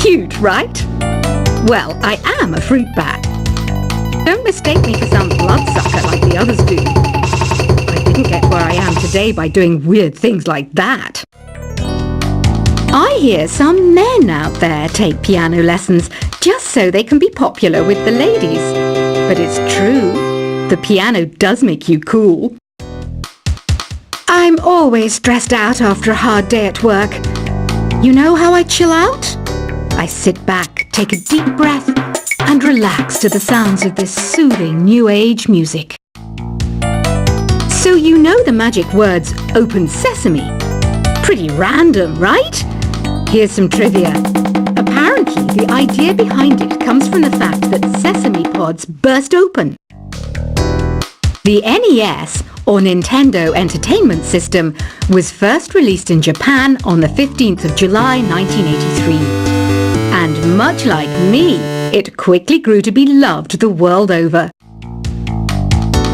Cute, right? Well, I am a fruit bat. Don't mistake me for some bloodsucker like the others do. I didn't get where I am today by doing weird things like that. I hear some men out there take piano lessons just so they can be popular with the ladies. But it's true, the piano does make you cool. I'm always stressed out after a hard day at work. You know how I chill out? I sit back, take a deep breath, and relax to the sounds of this soothing new age music. So you know the magic words "open sesame"? Pretty random, right? Here's some trivia. Apparently, the idea behind it comes from the fact that sesame pods burst open. The NES, or Nintendo Entertainment System, was first released in Japan on the 15th of July 1983. And much like me, it quickly grew to be loved the world over.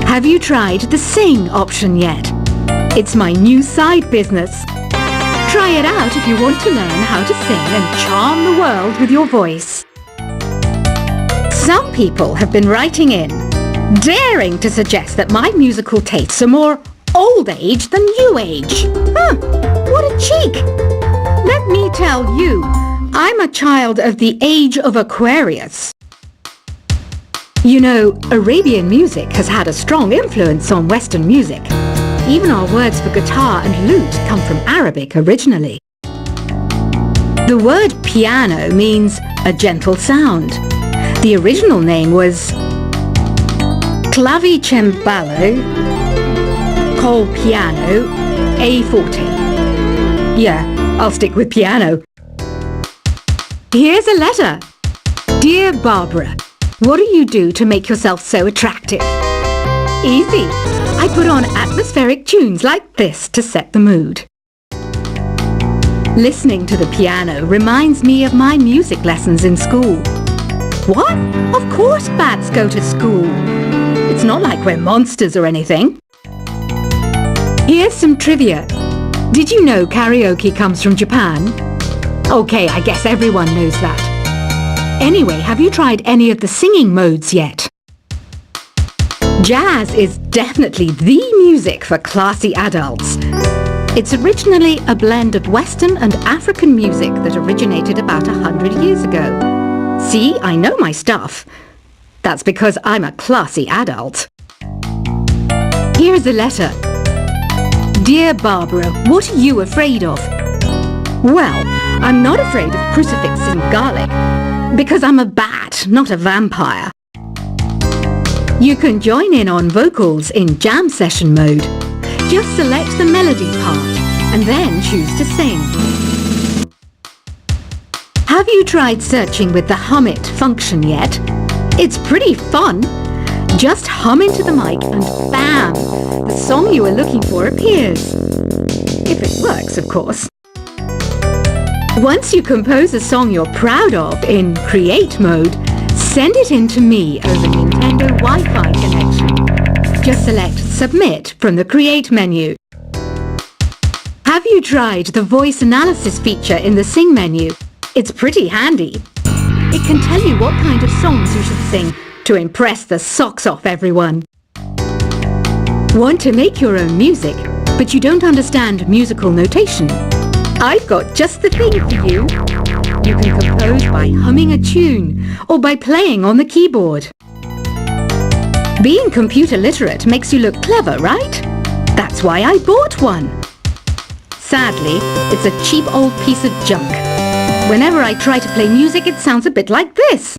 Have you tried the Sing option yet? It's my new side business. Try it out if you want to learn how to sing and charm the world with your voice. Some people have been writing in, daring to suggest that my musical tastes are more old age than new age. What a cheek! Let me tell you, I'm a child of the age of Aquarius. You know, Arabian music has had a strong influence on Western music. Even our words for guitar and lute come from Arabic originally. The word piano means a gentle sound. The original name was clavicembalo col piano a forte. Yeah, I'll stick with piano. Here's a letter. Dear Barbara, what do you do to make yourself so attractive? Easy. I put on atmospheric tunes like this to set the mood. Listening to the piano reminds me of my music lessons in school. What? Of course bats go to school. It's not like we're monsters or anything. Here's some trivia. Did you know karaoke comes from Japan? Okay, I guess everyone knows that. Anyway, have you tried any of the singing modes yet? Jazz is definitely the music for classy adults. It's originally a blend of Western and African music that originated about 100 years ago. See, I know my stuff. That's because I'm a classy adult. Here's a letter. Dear Barbara, what are you afraid of? Well, I'm not afraid of crucifix and garlic, because I'm a bat, not a vampire. You can join in on vocals in jam session mode. Just select the melody part and then choose to sing. Have you tried searching with the Hum It function yet? It's pretty fun. Just hum into the mic and bam! The song you were looking for appears. If it works, of course. Once you compose a song you're proud of in Create mode, send it in to me over Nintendo Wi-Fi connection. Just select Submit from the Create menu. Have you tried the voice analysis feature in the Sing menu? It's pretty handy. It can tell you what kind of songs you should sing to impress the socks off everyone. Want to make your own music, but you don't understand musical notation? I've got just the thing for you. You can compose by humming a tune or by playing on the keyboard. Being computer literate makes you look clever, right? That's why I bought one. Sadly, it's a cheap old piece of junk. Whenever I try to play music, it sounds a bit like this.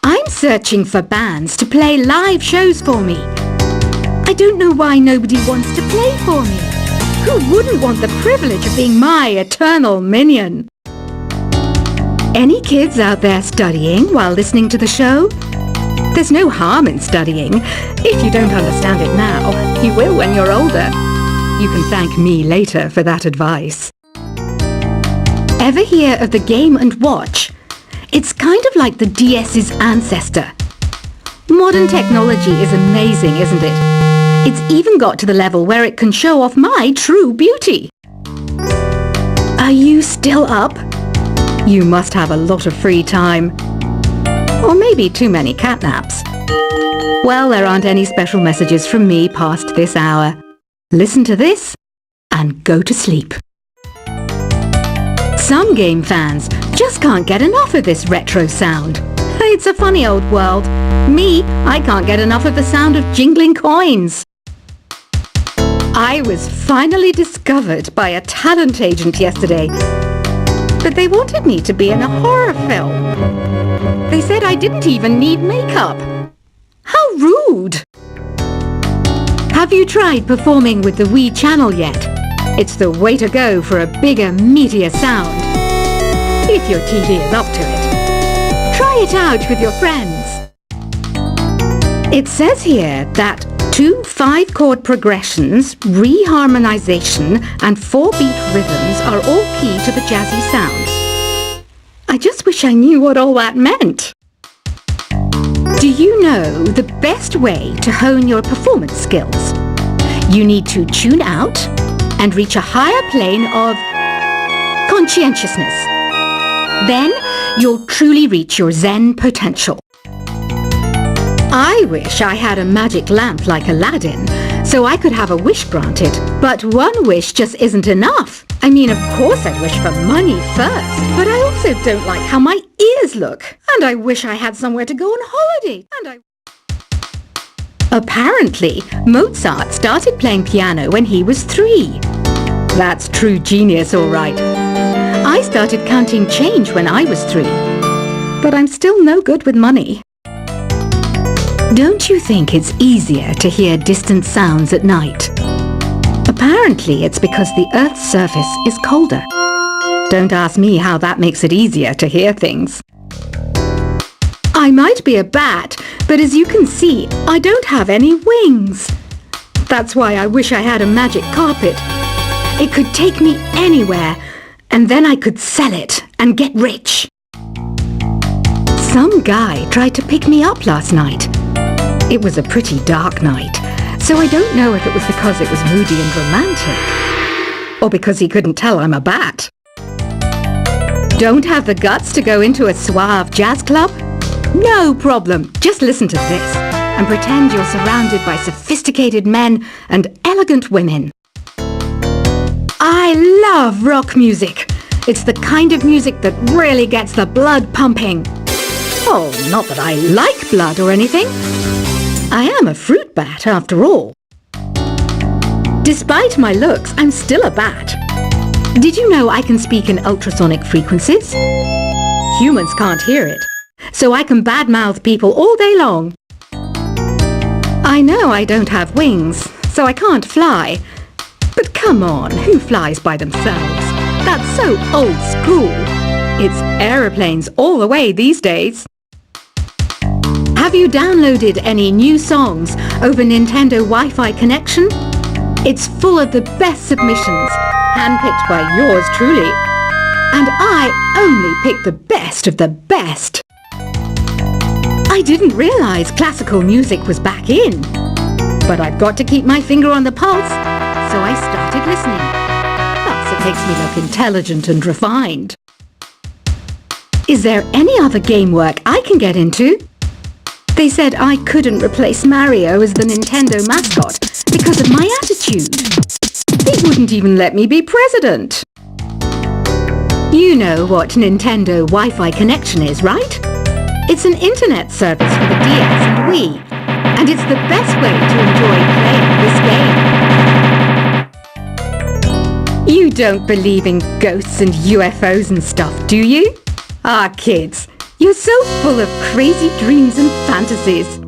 I'm searching for bands to play live shows for me. I don't know why nobody wants to play for me. Who wouldn't want the privilege of being my eternal minion? Any kids out there studying while listening to the show? There's no harm in studying. If you don't understand it now, you will when you're older. You can thank me later for that advice. Ever hear of the Game & Watch? It's kind of like the DS's ancestor. Modern technology is amazing, isn't it? It's even got to the level where it can show off my true beauty. Are you still up? You must have a lot of free time. Or maybe too many catnaps. Well, there aren't any special messages from me past this hour. Listen to this and go to sleep. Some game fans just can't get enough of this retro sound. It's a funny old world. Me, I can't get enough of the sound of jingling coins. I was finally discovered by a talent agent yesterday, but they wanted me to be in a horror film. They said I didn't even need makeup. How rude! Have you tried performing with the Wii channel yet? It's the way to go for a bigger, meatier sound. If your TV is up to it. Try it out with your friends. It says here that 2 5-chord progressions, reharmonization, and 4-beat rhythms are all key to the jazzy sound. I just wish I knew what all that meant. Do you know the best way to hone your performance skills? You need to tune out and reach a higher plane of conscientiousness. Then you'll truly reach your Zen potential. I wish I had a magic lamp like Aladdin, so I could have a wish granted. But one wish just isn't enough. I mean, of course I'd wish for money first, but I also don't like how my ears look. And I wish I had somewhere to go on holiday. Apparently, Mozart started playing piano when he was 3. That's true genius, all right. I started counting change when I was 3, but I'm still no good with money. Don't you think it's easier to hear distant sounds at night? Apparently, it's because the Earth's surface is colder. Don't ask me how that makes it easier to hear things. I might be a bat, but as you can see, I don't have any wings. That's why I wish I had a magic carpet. It could take me anywhere, and then I could sell it and get rich. Some guy tried to pick me up last night. It was a pretty dark night, so I don't know if it was because it was moody and romantic, or because he couldn't tell I'm a bat. Don't have the guts to go into a suave jazz club? No problem, just listen to this and pretend you're surrounded by sophisticated men and elegant women. I love rock music. It's the kind of music that really gets the blood pumping. Oh, not that I like blood or anything. I am a fruit bat, after all. Despite my looks, I'm still a bat. Did you know I can speak in ultrasonic frequencies? Humans can't hear it, so I can badmouth people all day long. I know I don't have wings, so I can't fly. But come on, who flies by themselves? That's so old school. It's aeroplanes all the way these days. Have you downloaded any new songs over Nintendo Wi-Fi connection? It's full of the best submissions, handpicked by yours truly. And I only pick the best of the best. I didn't realize classical music was back in. But I've got to keep my finger on the pulse, so I started listening. Plus, it makes me look intelligent and refined. Is there any other game work I can get into? They said I couldn't replace Mario as the Nintendo mascot because of my attitude. They wouldn't even let me be president. You know what Nintendo Wi-Fi connection is, right? It's an internet service for the DS and Wii, and it's the best way to enjoy playing this game. You don't believe in ghosts and UFOs and stuff, do you? Ah, kids, you're so full of crazy dreams and fantasies.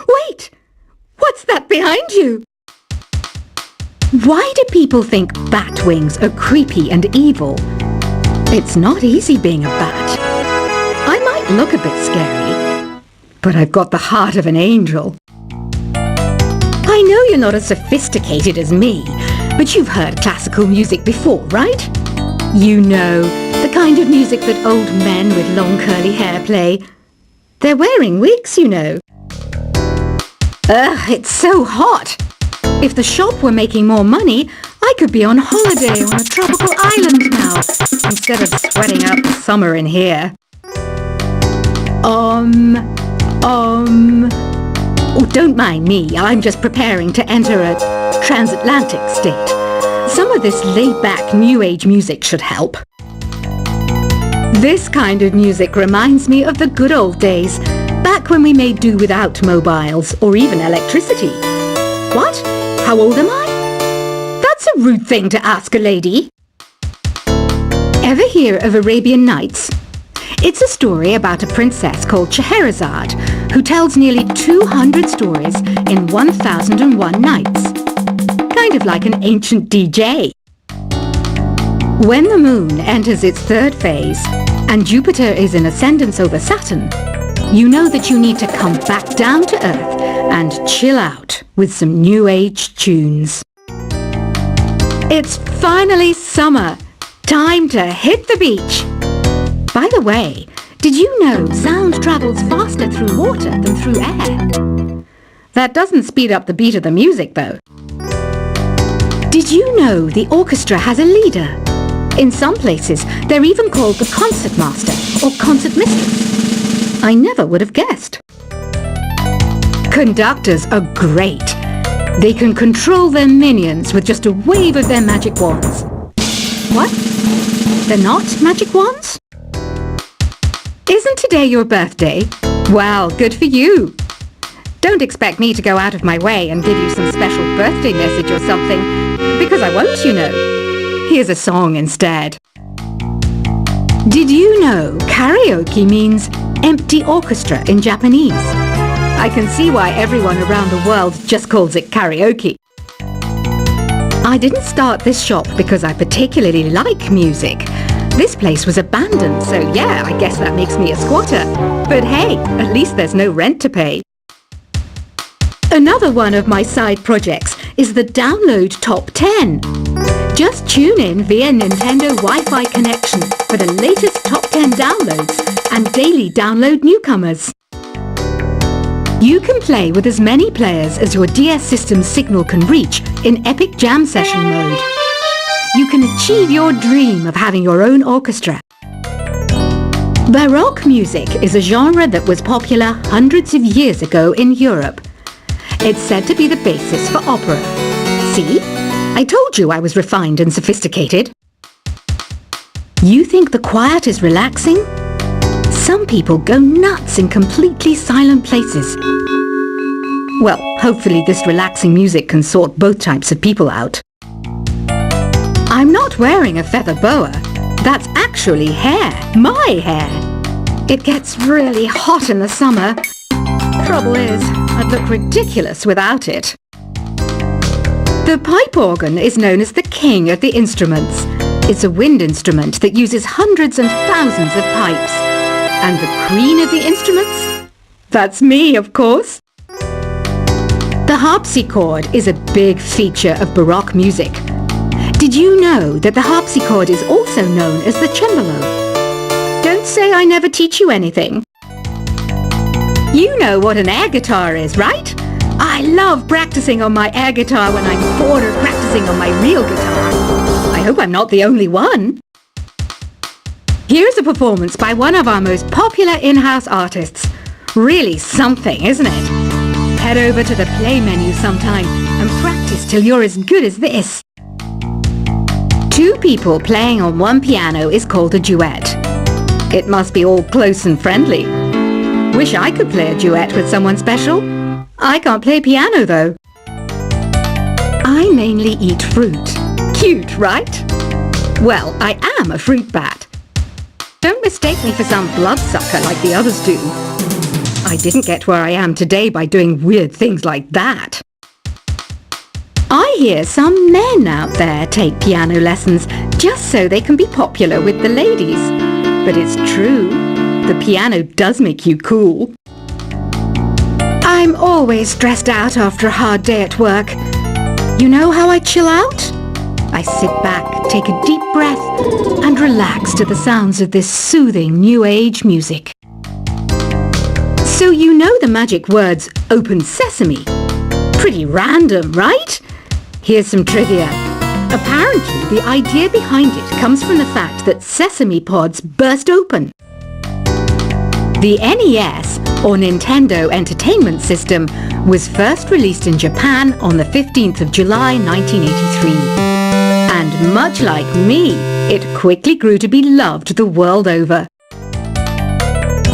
Wait! What's that behind you? Why do people think bat wings are creepy and evil? It's not easy being a bat. I might look a bit scary, but I've got the heart of an angel. I know you're not as sophisticated as me, but you've heard classical music before, right? You know, the kind of music that old men with long curly hair play. They're wearing wigs, you know. Ugh, it's so hot. If the shop were making more money, I could be on holiday on a tropical island now, instead of sweating out the summer in here. Oh, don't mind me. I'm just preparing to enter a transatlantic state. Some of this laid-back New Age music should help. This kind of music reminds me of the good old days, back when we made do without mobiles or even electricity. What? How old am I? That's a rude thing to ask a lady. Ever hear of Arabian Nights? It's a story about a princess called Scheherazade, who tells nearly 200 stories in 1001 nights. Kind of like an ancient DJ. When the moon enters its third phase, and Jupiter is in ascendance over Saturn, you know that you need to come back down to Earth and chill out with some New Age tunes. It's finally summer. Time to hit the beach. By the way, did you know sound travels faster through water than through air? That doesn't speed up the beat of the music, though. Did you know the orchestra has a leader? In some places, they're even called the concert master or concert mistress. I never would have guessed. Conductors are great. They can control their minions with just a wave of their magic wands. What? They're not magic wands? Isn't today your birthday? Well, good for you. Don't expect me to go out of my way and give you some special birthday message or something, because I won't, you know. Here's a song instead. Did you know karaoke means empty orchestra in Japanese? I can see why everyone around the world just calls it karaoke. I didn't start this shop because I particularly like music. This place was abandoned, so yeah, I guess that makes me a squatter. But hey, at least there's no rent to pay. Another one of my side projects is the Download Top 10. Just tune in via Nintendo Wi-Fi connection for the latest top 10 downloads and daily download newcomers. You can play with as many players as your DS system's signal can reach in Epic Jam Session mode. You can achieve your dream of having your own orchestra. Baroque music is a genre that was popular hundreds of years ago in Europe. It's said to be the basis for opera. See? I told you I was refined and sophisticated. You think the quiet is relaxing? Some people go nuts in completely silent places. Well, hopefully this relaxing music can sort both types of people out. I'm not wearing a feather boa. That's actually hair. My hair. It gets really hot in the summer. Trouble is, I'd look ridiculous without it. The pipe organ is known as the king of the instruments. It's a wind instrument that uses hundreds and thousands of pipes. And the queen of the instruments? That's me, of course. The harpsichord is a big feature of Baroque music. Did you know that the harpsichord is also known as the cembalo? Don't say I never teach you anything. You know what an air guitar is, right? I love practicing on my air guitar when I'm bored of practicing on my real guitar. I hope I'm not the only one. Here's a performance by one of our most popular in-house artists. Really something, isn't it? Head over to the play menu sometime and practice till you're as good as this. Two people playing on one piano is called a duet. It must be all close and friendly. Wish I could play a duet with someone special. I can't play piano though. I mainly eat fruit. Cute, right? Well, I am a fruit bat. Don't mistake me for some bloodsucker like the others do. I didn't get where I am today by doing weird things like that. I hear some men out there take piano lessons just so they can be popular with the ladies. But it's true, the piano does make you cool. I'm always stressed out after a hard day at work. You know how I chill out? I sit back, take a deep breath, and relax to the sounds of this soothing New Age music. So you know the magic words "Open Sesame." Pretty random, right? Here's some trivia. Apparently, the idea behind it comes from the fact that sesame pods burst open. The NES, or Nintendo Entertainment System, was first released in Japan on the 15th of July 1983. And much like me, it quickly grew to be loved the world over.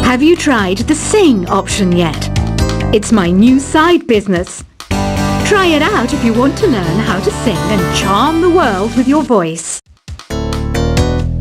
Have you tried the Sing option yet? It's my new side business. Try it out if you want to learn how to sing and charm the world with your voice.